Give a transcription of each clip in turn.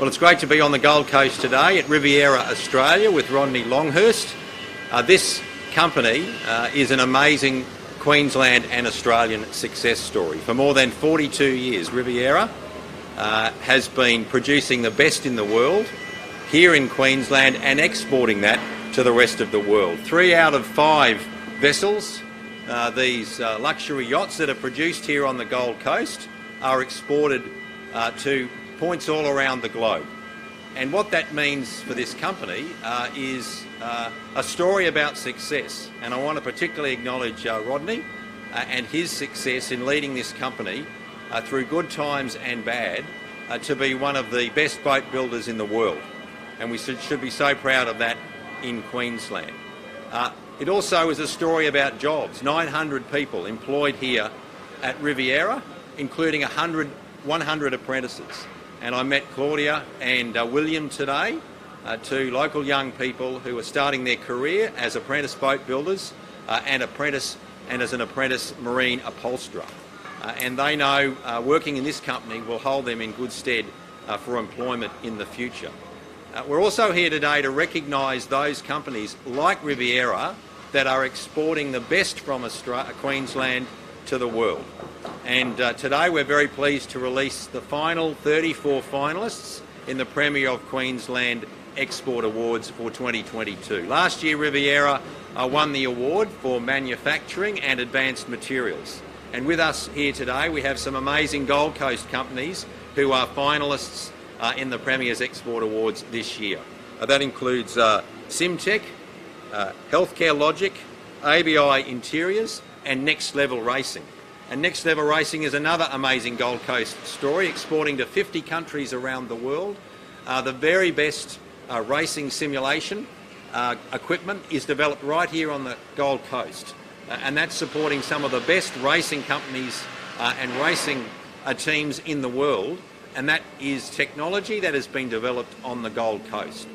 Well, it's great to be on the Gold Coast today at Riviera Australia with Rodney Longhurst. This company is an amazing Queensland and Australian success story. For more than 42 years, Riviera has been producing the best in the world here in Queensland and exporting that to the rest of the world. 3 out of 5 vessels, these luxury yachts that are produced here on the Gold Coast, are exported to points all around the globe. And what that means for this company is a story about success. And I want to particularly acknowledge Rodney and his success in leading this company through good times and bad to be one of the best boat builders in the world. And we should be so proud of that in Queensland. It also is a story about jobs. 900 people employed here at Riviera, including 100 apprentices. And I met Claudia and William today, two local young people who are starting their career as apprentice boat builders and as an apprentice marine upholsterer. And they know working in this company will hold them in good stead for employment in the future. We're also here today to recognise those companies like Riviera that are exporting the best from Queensland to the world. And today we're very pleased to release the final 34 finalists in the Premier of Queensland Export Awards for 2022. Last year Riviera won the award for manufacturing and advanced materials. And with us here today we have some amazing Gold Coast companies who are finalists in the Premier's Export Awards this year. That includes Simtech, Healthcare Logic, ABI Interiors and Next Level Racing. And Next Level Racing is another amazing Gold Coast story, exporting to 50 countries around the world. The very best racing simulation equipment is developed right here on the Gold Coast. And that's supporting some of the best racing companies and racing teams in the world. And that is technology that has been developed on the Gold Coast.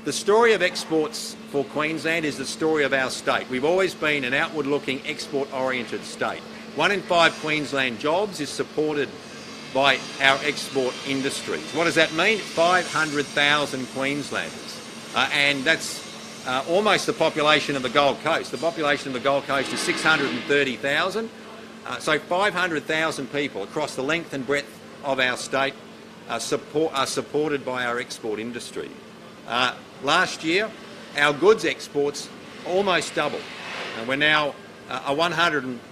The story of exports for Queensland is the story of our state. We've always been an outward-looking, export-oriented state. 1 in 5 Queensland jobs is supported by our export industries. What does that mean? 500,000 Queenslanders. And that's almost the population of the Gold Coast. The population of the Gold Coast is 630,000. So 500,000 people across the length and breadth of our state are supported by our export industry. Last year, our goods exports almost doubled. We're now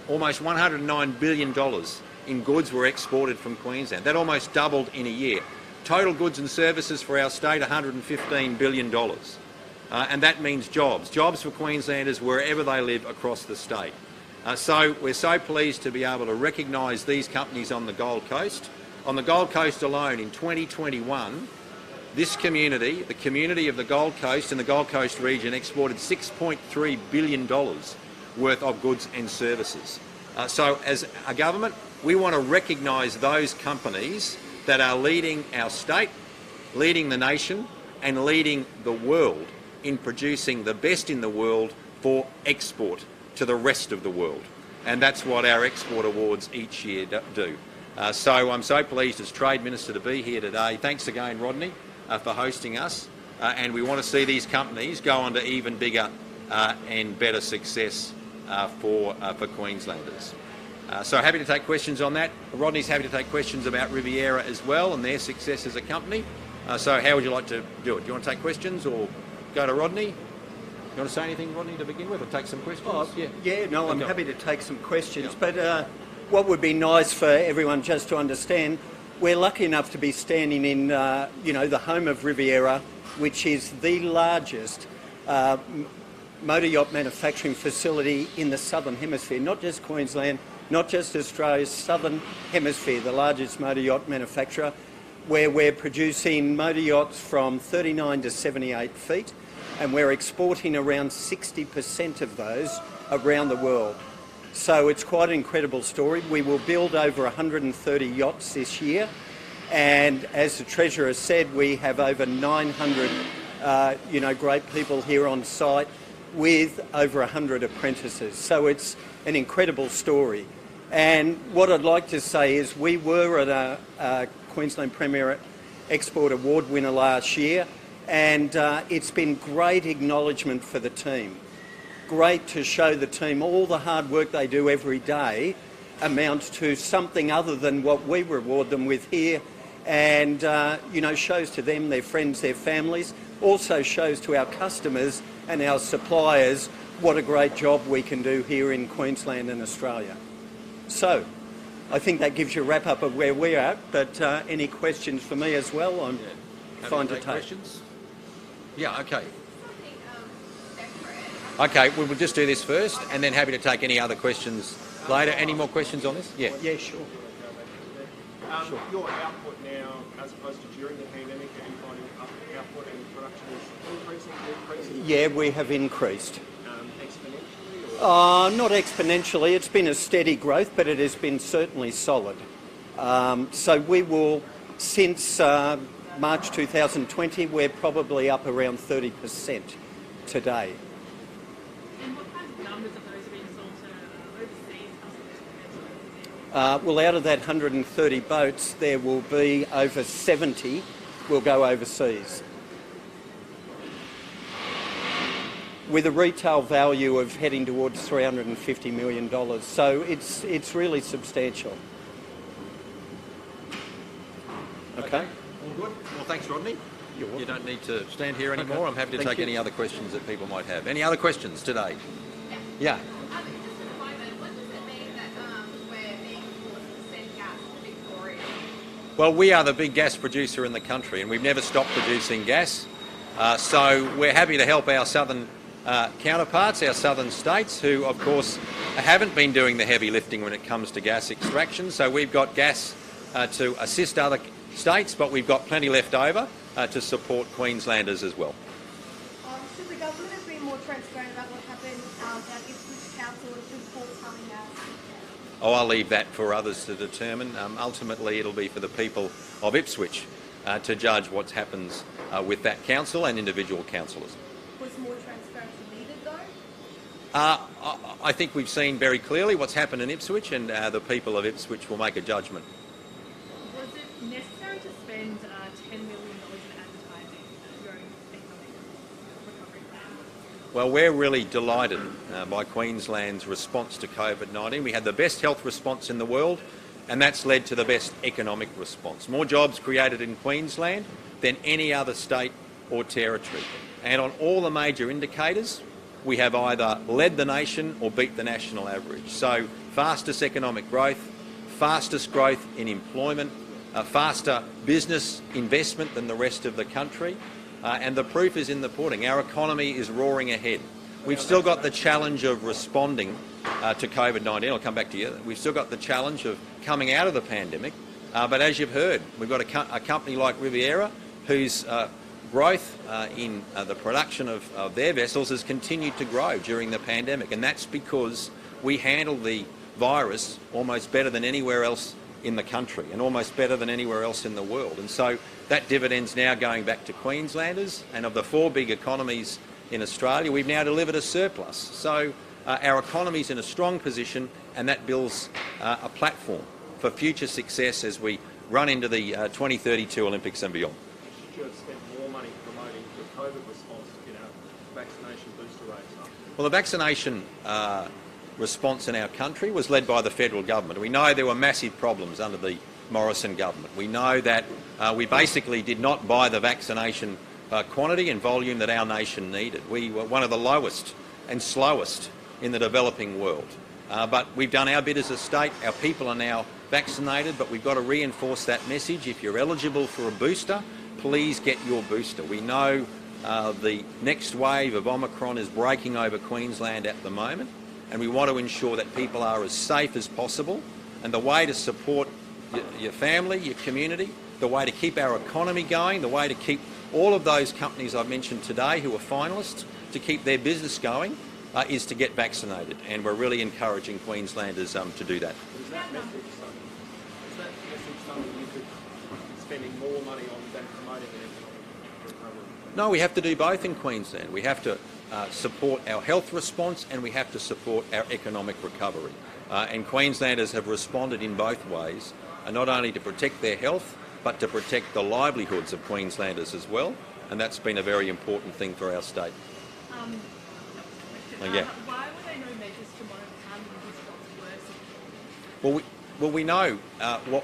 almost $109 billion in goods were exported from Queensland. That almost doubled in a year. Total goods and services for our state, $115 billion. And that means jobs. Jobs for Queenslanders wherever they live across the state. So we're so pleased to be able to recognise these companies on the Gold Coast. On the Gold Coast alone in 2021, this community, the community of the Gold Coast and the Gold Coast region, exported $6.3 billion worth of goods and services. So as a government, we want to recognise those companies that are leading our state, leading the nation and leading the world in producing the best in the world for export to the rest of the world. And that's what our export awards each year do. So I'm so pleased as Trade Minister to be here today. Thanks again, Rodney, for hosting us. And we want to see these companies go on to even bigger and better success for Queenslanders. So happy to take questions on that. Rodney's happy to take questions about Riviera as well and their success as a company. So how would you like to do it? Do you want to take questions or go to Rodney? You want to say anything, Rodney, to begin with, or take some questions? I'm happy to take some questions. Yeah. But what would be nice for everyone just to understand, we're lucky enough to be standing in, the home of Riviera, which is the largest motor yacht manufacturing facility in the Southern Hemisphere, not just Queensland, not just Australia's Southern Hemisphere, the largest motor yacht manufacturer, where we're producing motor yachts from 39 to 78 feet, and we're exporting around 60% of those around the world. So it's quite an incredible story. We will build over 130 yachts this year, and as the Treasurer said, we have over 900 great people here on site with over 100 apprentices. So it's an incredible story. And what I'd like to say is we were at a Queensland Premier Export Award winner last year, and it's been great acknowledgement for the team. Great to show the team all the hard work they do every day amounts to something other than what we reward them with here, and shows to them, their friends, their families, also shows to our customers and our suppliers what a great job we can do here in Queensland and Australia. So, I think that gives you a wrap-up of where we're at, but any questions for me as well, I'm fine to take. Questions? Yeah, okay. Okay, we'll just do this first, and then happy to take any other questions later. Any more questions on this? Yeah. Yeah, sure. Sure. Your output now, as opposed to during the pandemic, are you finding output and production is increasing, decreasing? Yeah, we have increased. Exponentially? Or? Not exponentially. It's been a steady growth, but it has been certainly solid. So we will, since March 2020, we're probably up around 30% today. And what kind of numbers of those are being sold to overseas customers? Well, out of that 130 boats, there will be over 70 will go overseas, with a retail value of heading towards $350 million. So it's really substantial. Okay. All good. Well, thanks, Rodney. You're welcome. You don't need to stand here anymore. I'm happy to Thank take you. any other questions that people might have. Any other questions today? Yeah. Just at the moment, what does it mean that we're being forced to send gas to Victoria? Well, we are the big gas producer in the country, and we've never stopped producing gas. So we're happy to help our southern counterparts, our southern states, who, of course, haven't been doing the heavy lifting when it comes to gas extraction. So we've got gas to assist other states, but we've got plenty left over to support Queenslanders as well. Should the government have been more transparent about what happened at Ipswich Council and forthcoming now? Oh, I'll leave that for others to determine. Ultimately, it'll be for the people of Ipswich to judge what happens with that council and individual councillors. Was more transparency needed though? I think we've seen very clearly what's happened in Ipswich, and the people of Ipswich will make a judgment. Was it necessary to spend $10 million in advertising your own economic recovery plan? Well, we're really delighted by Queensland's response to COVID-19. We had the best health response in the world, and that's led to the best economic response. More jobs created in Queensland than any other state or territory. And on all the major indicators, we have either led the nation or beat the national average. So fastest economic growth, fastest growth in employment, faster business investment than the rest of the country, and the proof is in the pudding. Our economy is roaring ahead. We've still got the challenge of responding to COVID-19. I'll come back to you. We've still got the challenge of coming out of the pandemic, but as you've heard, we've got a company like Riviera whose growth in the production of their vessels has continued to grow during the pandemic, and that's because we handled the virus almost better than anywhere else in the country and almost better than anywhere else in the world. And so that dividend's now going back to Queenslanders, and of the 4 big economies in Australia, we've now delivered a surplus. So our economy's in a strong position, and that builds a platform for future success as we run into the 2032 Olympics and beyond. Should you have spent more money promoting the COVID response to get our vaccination booster rates up? Well, the vaccination response in our country was led by the federal government. We know there were massive problems under the Morrison government. We know that we basically did not buy the vaccination quantity and volume that our nation needed. We were one of the lowest and slowest in the developing world. But we've done our bit as a state. Our people are now vaccinated, but we've got to reinforce that message. If you're eligible for a booster, please get your booster. We know the next wave of Omicron is breaking over Queensland at the moment, and we want to ensure that people are as safe as possible. And the way to support your family, your community, the way to keep our economy going, the way to keep all of those companies I've mentioned today who are finalists to keep their business going is to get vaccinated. And we're really encouraging Queenslanders to do that. Is that message something you could be spending more money on than promoting an economic recovery? No, we have to do both in Queensland. We have to support our health response, and we have to support our economic recovery. And Queenslanders have responded in both ways, not only to protect their health, but to protect the livelihoods of Queenslanders as well, and that's been a very important thing for our state. Yeah. Why were there no measures to monitor how many of these jobs were secure? Well, we know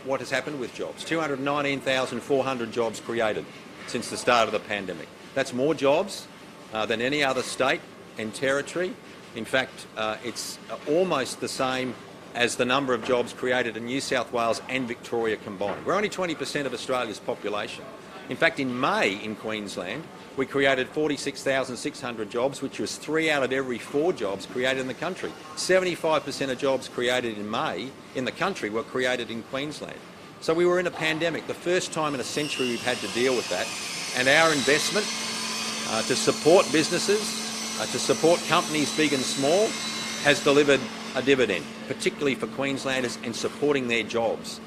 what has happened with jobs. 219,400 jobs created since the start of the pandemic. That's more jobs than any other state and territory. In fact, it's almost the same as the number of jobs created in New South Wales and Victoria combined. We're only 20% of Australia's population. In fact, in May in Queensland, we created 46,600 jobs, which was 3 out of every 4 jobs created in the country. 75% of jobs created in May in the country were created in Queensland. So we were in a pandemic, the first time in a century we've had to deal with that. And our investment to support businesses, to support companies big and small, has delivered a dividend, particularly for Queenslanders and supporting their jobs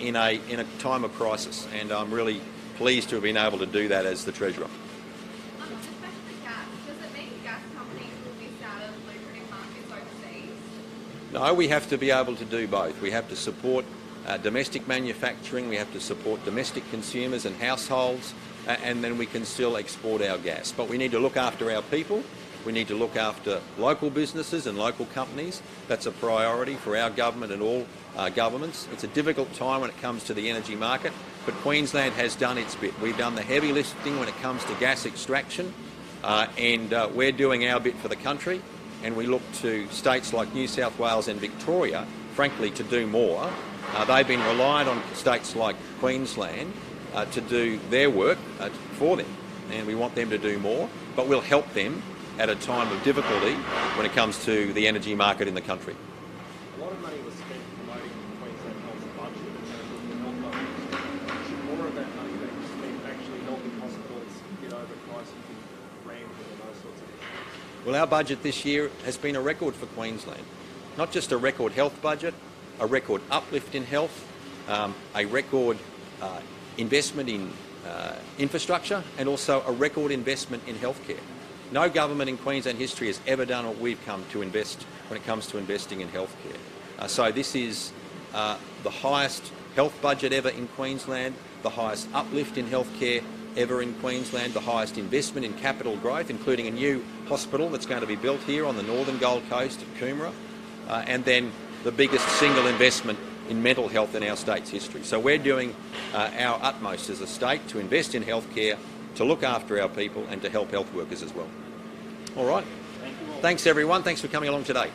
in a time of crisis. And I'm really pleased to have been able to do that as the Treasurer. Especially gas. Does it mean gas companies will miss out of lucrative markets overseas? No, we have to be able to do both. We have to support domestic manufacturing, we have to support domestic consumers and households, and then we can still export our gas. But we need to look after our people. We need to look after local businesses and local companies. That's a priority for our government and all governments. It's a difficult time when it comes to the energy market, but Queensland has done its bit. We've done the heavy lifting when it comes to gas extraction, and we're doing our bit for the country, and we look to states like New South Wales and Victoria, frankly, to do more. They've been reliant on states like Queensland to do their work for them, and we want them to do more, but we'll help them at a time of difficulty when it comes to the energy market in the country. A lot of money was spent promoting Queensland Health's budget and the health budget. Should more of that money be spent actually helping hospitals get over crises and rampant and those sorts of things? Well, our budget this year has been a record for Queensland. Not just a record health budget, a record uplift in health, a record investment in infrastructure, and also a record investment in healthcare. No government in Queensland history has ever done what we've come to invest when it comes to investing in healthcare. So this is the highest health budget ever in Queensland, the highest uplift in healthcare ever in Queensland, the highest investment in capital growth, including a new hospital that's going to be built here on the northern Gold Coast at Coomera, and then the biggest single investment in mental health in our state's history. So we're doing our utmost as a state to invest in healthcare, to look after our people and to help health workers as well. All right. Thanks everyone. Thanks for coming along today.